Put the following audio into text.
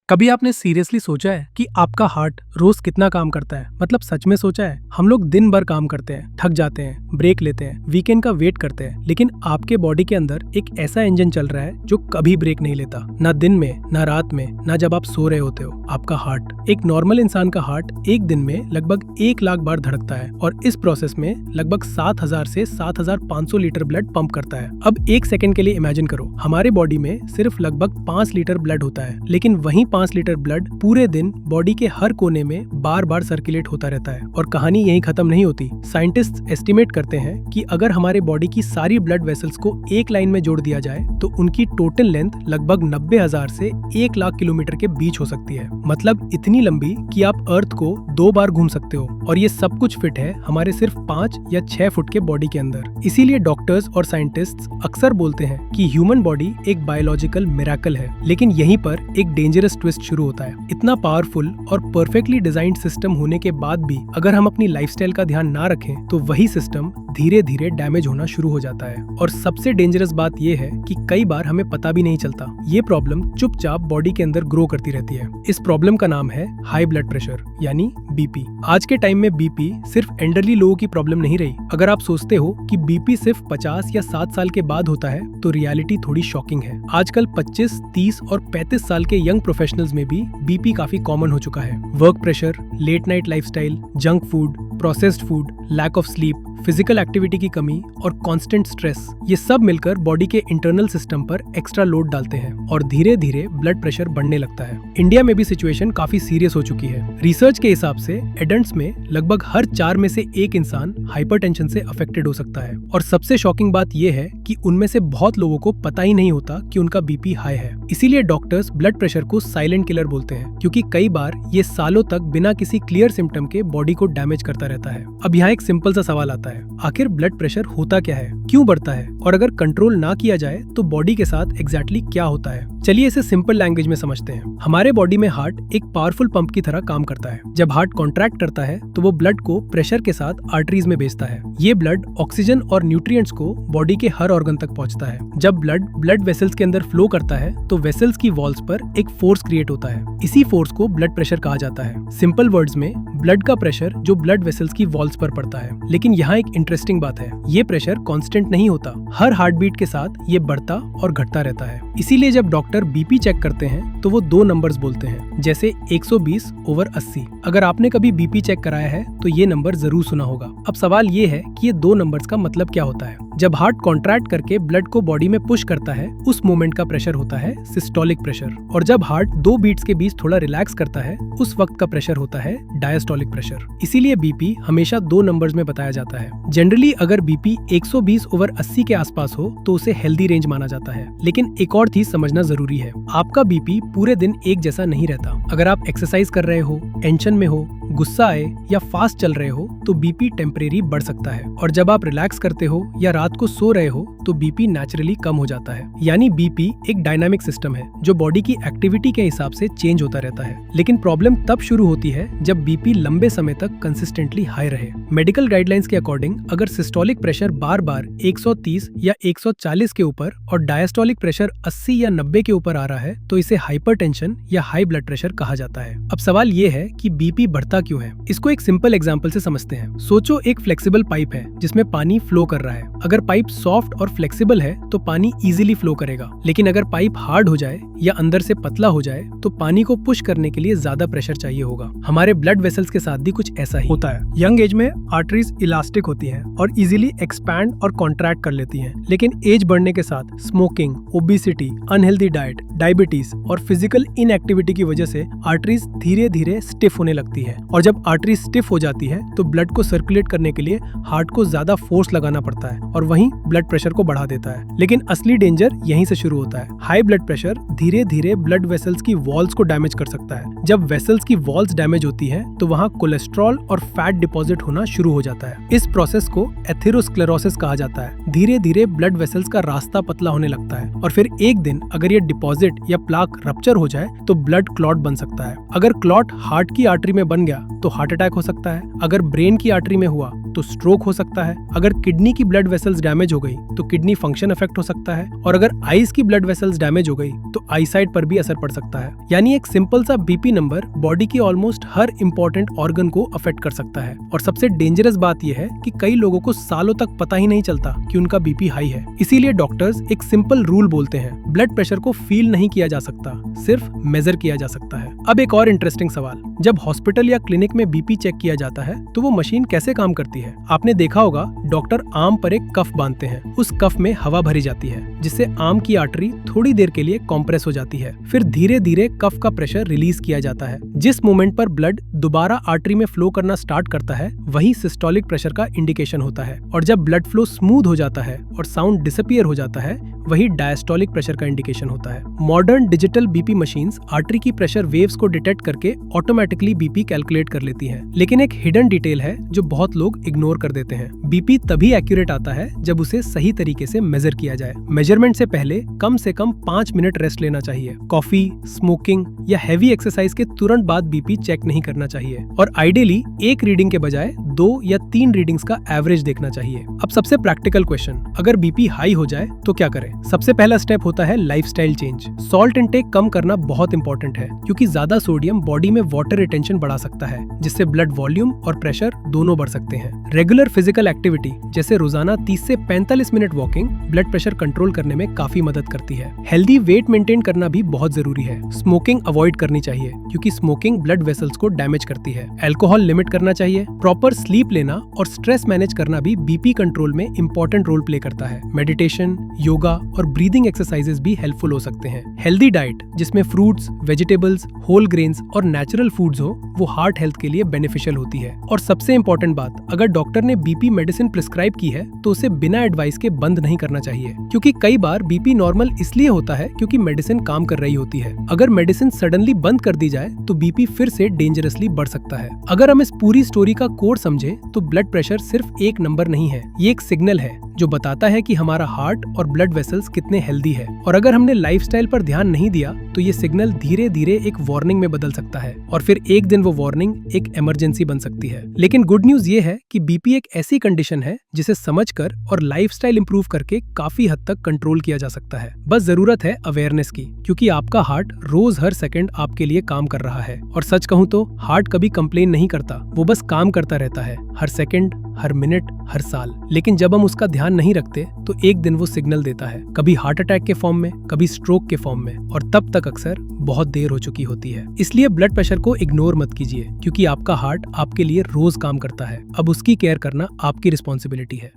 कभी आपने सीरियसली सोचा है कि आपका हार्ट रोज कितना काम करता है? मतलब सच में सोचा है? हम लोग दिन भर काम करते हैं, थक जाते हैं, ब्रेक लेते हैं, वीकेंड का वेट करते हैं, लेकिन आपके बॉडी के अंदर एक ऐसा इंजन चल रहा है जो कभी ब्रेक नहीं लेता, ना दिन में, ना रात में, ना जब आप सो रहे होते हो। आपका हार्ट, एक नॉर्मल इंसान का हार्ट एक दिन में लगभग 1 लाख बार धड़कता है और इस प्रोसेस में लगभग 7000 से 7500 लीटर ब्लड पंप करता है। अब 1 सेकंड के लिए इमेजिन करो, हमारे बॉडी में सिर्फ लगभग 5 लीटर ब्लड होता है, लेकिन वही 5 लीटर ब्लड पूरे दिन बॉडी के हर कोने में बार बार सर्कुलेट होता रहता है। और कहानी यहीं खत्म नहीं होती। साइंटिस्ट एस्टिमेट करते हैं कि अगर हमारे बॉडी की सारी ब्लड वेसल्स को एक लाइन में जोड़ दिया जाए तो उनकी टोटल लेंथ लगभग 90,000 से 1 लाख किलोमीटर के बीच हो सकती है। मतलब इतनी लंबी कि आप अर्थ को 2 बार घूम सकते हो। और ये सब कुछ फिट है हमारे सिर्फ 5 या 6 फुट के बॉडी के अंदर। इसीलिए डॉक्टर्स और साइंटिस्ट्स अक्सर बोलते हैं कि ह्यूमन बॉडी एक बायोलॉजिकल मिरेकल है। लेकिन यहीं पर एक डेंजरस ट्विस्ट शुरू होता है। इतना पावरफुल और परफेक्टली डिजाइंड सिस्टम होने के बाद भी अगर हम अपनी लाइफस्टाइल का ध्यान ना रखें तो वही सिस्टम धीरे धीरे डैमेज होना शुरू हो जाता है। और सबसे डेंजरस बात यह है कि कई बार हमें पता भी नहीं चलता, ये प्रॉब्लम चुपचाप बॉडी के अंदर ग्रो करती रहती है। इस प्रॉब्लम का नाम है हाई ब्लड प्रेशर यानी बीपी। आज के टाइम में बीपी सिर्फ एल्डरली लोगों की प्रॉब्लम नहीं रही। अगर आप सोचते हो कि बीपी सिर्फ 50 या 7 साल के बाद होता है तो रियलिटी थोड़ी शॉकिंग है। आजकल 25, 30 और 35 साल के यंग प्रोफेशनल्स में भी बीपी काफी कॉमन हो चुका है। Work pressure, late night lifestyle, junk food, processed food, lack of sleep, physical activity की कमी और कांस्टेंट स्ट्रेस, ये सब मिलकर बॉडी के इंटरनल सिस्टम पर एक्स्ट्रा लोड डालते हैं और धीरे धीरे ब्लड प्रेशर बढ़ने लगता है। इंडिया में भी सिचुएशन काफी सीरियस हो चुकी है। रिसर्च के हिसाब से एडल्ट्स में लगभग हर 4 में से 1 इंसान हाइपरटेंशन से अफेक्टेड हो सकता है। और सबसे शॉकिंग बात यह है कि उनमें से बहुत लोगों को पता ही नहीं होता कि उनका बीपी हाई है। इसीलिए डॉक्टर्स ब्लड प्रेशर को साइलेंट किलर बोलते हैं, क्योंकि कई बार ये सालों तक बिना किसी क्लियर सिम्टम के बॉडी को डैमेज करता रहता है। अब यहाँ एक सिंपल सा सवाल आता है, आखिर ब्लड प्रेशर होता क्या है, क्यों बढ़ता है, और अगर कंट्रोल ना किया जाए तो बॉडी के साथ एग्जैक्टली क्या होता है। चलिए इसे सिंपल लैंग्वेज में समझते हैं। हमारे बॉडी में हार्ट एक पावरफुल पंप की तरह काम करता है। जब हार्ट कॉन्ट्रैक्ट करता है तो वो ब्लड को प्रेशर के साथ आर्टरीज में भेजता है। ये ब्लड ऑक्सीजन और न्यूट्रिएंट्स को बॉडी के हर ऑर्गन तक पहुंचता है। जब ब्लड वेसल्स के अंदर फ्लो करता है तो वेसल्स की वॉल्स पर एक फोर्स क्रिएट होता है। इसी फोर्स को ब्लड प्रेशर कहा जाता है। सिंपल वर्ड्स में ब्लड का प्रेशर जो ब्लड वेसल्स की वॉल्स पर पड़ता है। लेकिन यहाँ एक इंटरेस्टिंग बात है, ये प्रेशर कांस्टेंट नहीं होता। हर हार्ट बीट के साथ ये बढ़ता और घटता रहता है। इसीलिए जब डॉक्टर बीपी चेक करते हैं तो वो 2 नंबर्स बोलते हैं, जैसे 120/80। अगर आपने कभी बीपी चेक कराया है तो ये नंबर जरूर सुना होगा। अब सवाल ये है कि ये 2 नंबर्स का मतलब क्या होता है। जब हार्ट कॉन्ट्रैक्ट करके ब्लड को बॉडी में पुश करता है उस मोमेंट का प्रेशर होता है सिस्टोलिक प्रेशर, और जब हार्ट 2 बीट्स के बीच थोड़ा रिलैक्स करता है उस वक्त का प्रेशर होता है डायस्टोलिक प्रेशर। इसीलिए बीपी हमेशा 2 नंबर्स में बताया जाता है। जनरली अगर बीपी 120/80 के आसपास हो तो उसे हेल्दी रेंज माना जाता है। लेकिन एक और चीज समझना जरूरी है, आपका बीपी पूरे दिन एक जैसा नहीं रहता। अगर आप एक्सरसाइज कर रहे हो, टेंशन में हो, गुस्सा आए या फास्ट चल रहे हो तो बीपी टेम्परेरी बढ़ सकता है। और जब आप रिलैक्स करते हो या रात को सो रहे हो तो बीपी नेचुरली कम हो जाता है। यानी बीपी एक डायनामिक सिस्टम है जो बॉडी की एक्टिविटी के हिसाब से चेंज होता रहता है। लेकिन प्रॉब्लम तब शुरू होती है जब बीपी लंबे समय तक कंसिस्टेंटली हाई रहे। मेडिकल गाइडलाइंस के अकॉर्डिंग अगर सिस्टोलिक प्रेशर बार बार 130 या 140 के ऊपर और डायस्टोलिक प्रेशर 80 या 90 के ऊपर आ रहा है तो इसे हाइपरटेंशन या हाई ब्लड प्रेशर कहा जाता है। अब सवाल ये है कि बीपी बढ़ता क्यों है। इसको एक सिंपल एग्जांपल से समझते हैं। सोचो एक फ्लेक्सिबल पाइप है जिसमें पानी फ्लो कर रहा है। अगर पाइप सॉफ्ट और फ्लेक्सिबल है तो पानी इजीली फ्लो करेगा, लेकिन अगर पाइप हार्ड हो जाए या अंदर से पतला हो जाए तो पानी को पुश करने के लिए ज्यादा प्रेशर चाहिए होगा। हमारे ब्लड वेसल्स के साथ भी कुछ ऐसा ही होता है। यंग एज में आर्टरीज इलास्टिक होती हैं और इजीली एक्सपैंड और कॉन्ट्रैक्ट कर लेती हैं। लेकिन एज बढ़ने के साथ smoking, obesity, unhealthy diet, diabetes और फिजिकल इनएक्टिविटी की वजह से आर्टरीज धीरे धीरे स्टिफ होने लगती है। और जब आर्टरी स्टिफ हो जाती है तो ब्लड को सर्कुलेट करने के लिए हार्ट को ज्यादा फोर्स लगाना पड़ता है और वहीं ब्लड प्रेशर को बढ़ा देता है। लेकिन असली डेंजर यहीं से शुरू होता है। हाई ब्लड प्रेशर धीरे धीरे ब्लड वेसल्स की वॉल्स को डैमेज कर सकता है। जब वेसल्स की वॉल्स डैमेज होती है तो वहाँ कोलेस्ट्रॉल और फैट डिपॉजिट होना शुरू हो जाता है। इस प्रोसेस को एथेरोस्क्लेरोसिस कहा जाता है। धीरे धीरे ब्लड वेसल्स का रास्ता पतला होने लगता है और फिर एक दिन अगर ये डिपॉजिट या प्लाक रप्चर हो जाए तो ब्लड क्लॉट बन सकता है। अगर क्लॉट हार्ट की आर्टरी में बन गया तो हार्ट अटैक हो सकता है। अगर ब्रेन की आर्टरी में हुआ तो स्ट्रोक हो सकता है। अगर किडनी की ब्लड वेसल्स डैमेज हो गई तो किडनी फंक्शन अफेक्ट हो सकता है। और अगर आईज की ब्लड वेसल्स डैमेज हो गई तो आईसाइट पर भी असर पड़ सकता है। यानी एक सिंपल सा बीपी नंबर बॉडी की ऑलमोस्ट हर इंपॉर्टेंट ऑर्गन को अफेक्ट कर सकता है। और सबसे डेंजरस बात यह है कि कई लोगों को सालों तक पता ही नहीं चलता कि उनका बीपी हाई है। इसीलिए डॉक्टर्स एक सिंपल रूल बोलते हैं, ब्लड प्रेशर को फील नहीं किया जा सकता, सिर्फ मेजर किया जा सकता है। अब एक और इंटरेस्टिंग सवाल, जब हॉस्पिटल या क्लिनिक में बीपी चेक किया जाता है तो वो मशीन कैसे काम करती है? आपने देखा होगा डॉक्टर आर्म पर एक कफ बांधते हैं, उस कफ में हवा भरी जाती है जिससे आर्म की आर्टरी थोड़ी देर के लिए कॉम्प्रेस हो जाती है। फिर धीरे धीरे कफ का प्रेशर रिलीज किया जाता है। जिस मोमेंट पर ब्लड दोबारा आर्टरी में फ्लो करना स्टार्ट करता है वही सिस्टोलिक प्रेशर का इंडिकेशन होता है। और जब ब्लड फ्लो स्मूथ हो जाता है और साउंड डिसअपीयर हो जाता है वही डायस्टोलिक प्रेशर का इंडिकेशन होता है। Modern digital BP machines artery की प्रेशर वेव्स को डिटेक्ट करके ऑटोमेटिकली बीपी कैलकुलेट कर लेती हैं। लेकिन एक हिडन डिटेल है जो बहुत लोग इग्नोर कर देते हैं। बीपी तभी एक्यूरेट आता है जब उसे सही तरीके से मेजर किया जाए। मेजरमेंट से पहले कम से कम 5 मिनट रेस्ट लेना चाहिए। कॉफी, स्मोकिंग या हैवी एक्सरसाइज के तुरंत बाद बीपी चेक नहीं करना चाहिए। और आइडियली एक रीडिंग के बजाय 2 या 3 रीडिंग्स का एवरेज देखना चाहिए। अब सबसे प्रैक्टिकल क्वेश्चन, अगर बीपी हाई हो जाए तो क्या करें? सबसे पहला स्टेप होता है लाइफस्टाइल चेंज। सॉल्ट इंटेक कम करना बहुत इंपॉर्टेंट है क्योंकि ज्यादा सोडियम बॉडी में वाटर रिटेंशन बढ़ा सकता है जिससे ब्लड वॉल्यूम और प्रेशर दोनों बढ़ सकते हैं। रेगुलर फिजिकल एक्टिविटी जैसे रोजाना 30 से 45 minute walking blood pressure control करने में काफी मदद करती है। हेल्दी वेट मेंटेन करना भी बहुत जरूरी है। स्मोकिंग अवॉइड करनी चाहिए क्योंकि स्मोकिंग ब्लड वेसल्स को डैमेज करती है। अल्कोहल लिमिट करना चाहिए। प्रॉपर स्लीप लेना और स्ट्रेस मैनेज करना भी बीपी कंट्रोल में इंपॉर्टेंट रोल प्ले करता है। मेडिटेशन, योगा और ब्रीदिंग एक्सरसाइजेस भी हेल्पफुल हो सकते हैं। हेल्दी डाइट जिसमें फ्रूट्स, वेजिटेबल्स, होल ग्रेन्स और नेचुरल फूड्स हो वो हार्ट हेल्थ के लिए बेनिफिशियल होती है। और सबसे इंपॉर्टेंट बात, अगर डॉक्टर ने बीपी मेडिसिन प्रिस्क्राइब की है तो उसे बिना एडवाइस के बंद नहीं करना चाहिए क्योंकि कई बार बीपी नॉर्मल इसलिए होता है क्योंकि मेडिसिन काम कर रही होती है। अगर मेडिसिन सडनली बंद कर दी जाए तो बीपी फिर से डेंजरसली बढ़ सकता है। अगर हम इस पूरी स्टोरी का कोर समझे तो ब्लड प्रेशर सिर्फ एक नंबर नहीं है, ये एक सिग्नल है जो बताता है कि हमारा हार्ट और ब्लड वेसल्स कितने हेल्दी है। और अगर हमने लाइफस्टाइल पर ध्यान नहीं दिया तो ये सिग्नल धीरे धीरे एक वार्निंग में बदल सकता है और फिर एक दिन वो वार्निंग एक इमरजेंसी बन सकती है। लेकिन गुड न्यूज ये है कि बीपी एक ऐसी कंडीशन है जिसे समझकर और लाइफस्टाइल इंप्रूव करके काफी हद तक कंट्रोल किया जा सकता है। बस जरूरत है अवेयरनेस की क्योंकि आपका हार्ट रोज हर सेकंड आपके लिए काम कर रहा है। और सच कहूँ तो हार्ट कभी कंप्लेन नहीं करता, वो बस काम करता रहता है हर सेकंड, हर मिनट, हर साल। लेकिन जब हम उसका ध्यान नहीं रखते तो एक दिन वो सिग्नल देता है, कभी हार्ट अटैक के फॉर्म में, कभी स्ट्रोक के फॉर्म में, और तब तक अक्सर बहुत देर हो चुकी होती है। इसलिए ब्लड प्रेशर को इग्नोर मत कीजिए क्योंकि आपका हार्ट आपके लिए रोज काम करता है। अब उसकी केयर करना आपकी रिस्पॉन्सिबिलिटी है।